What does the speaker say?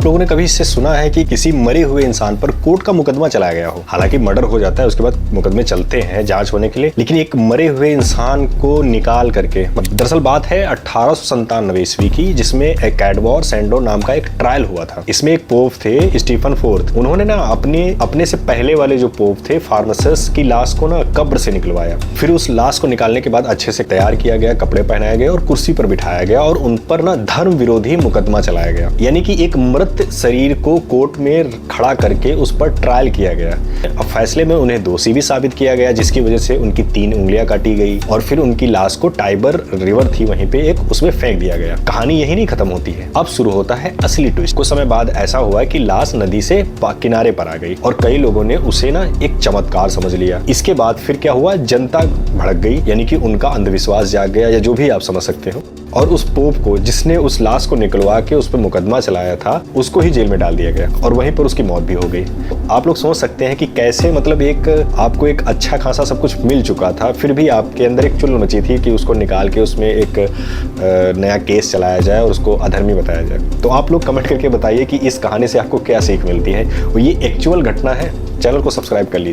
लोगों ने कभी इससे सुना है कि किसी मरे हुए इंसान पर कोर्ट का मुकदमा चलाया गया हो। हालांकि मर्डर हो जाता है, उसके बाद मुकदमे चलते हैं जांच होने के लिए, लेकिन एक मरे हुए इंसान को निकाल करके। दरअसल बात है 1897 ईस्वी की, जिसमें एडवर्ड सैंडो नाम का एक ट्रायल हुआ था। इसमें एक पोप थे स्टीफन फोर्थ। उन्होंने ना अपने से पहले वाले जो पोप थे फार्मसस की लाश को ना कब्र से निकलवाया। फिर उस लाश को निकालने के बाद अच्छे से तैयार किया गया, कपड़े पहनाए गए और कुर्सी पर बिठाया गया और उन पर ना धर्म विरोधी मुकदमा चलाया गया। यानी कि एक मृत शरीर को कोर्ट में खड़ा करके उस पर ट्रायल किया गया। अब फैसले में उन्हें दोषी भी साबित किया गया, जिसकी वजह से उनकी 3 उंगलियां काटी गई और फिर उनकी लाश को टाइबर रिवर थी वहीं पे एक उसमें फेंक दिया गया। कहानी यही नहीं खत्म होती है, अब शुरू होता है असली ट्विस्ट। कुछ समय बाद ऐसा हुआ कि लाश नदी से किनारे पर आ गई और कई लोगों ने उसे ना एक चमत्कार समझ लिया। इसके बाद फिर क्या हुआ, जनता भड़क गई, यानी कि उनका अंधविश्वास जाग गया, या जो भी आप समझ सकते हो। और उस पोप को, जिसने उस लाश को निकलवा के उस पर मुकदमा चलाया था, उसको ही जेल में डाल दिया गया और वहीं पर उसकी मौत भी हो गई। आप लोग समझ सकते हैं कि कैसे, मतलब आपको एक अच्छा खासा सब कुछ मिल चुका था, फिर भी आपके अंदर एक चुल मची थी कि उसको निकाल के उसमें एक नया केस चलाया जाए और उसको अधर्मी बताया जाए। तो आप लोग कमेंट करके बताइए कि इस कहानी से आपको क्या सीख मिलती है, और ये एक्चुअल घटना है। चैनल को सब्सक्राइब कर लीजिए।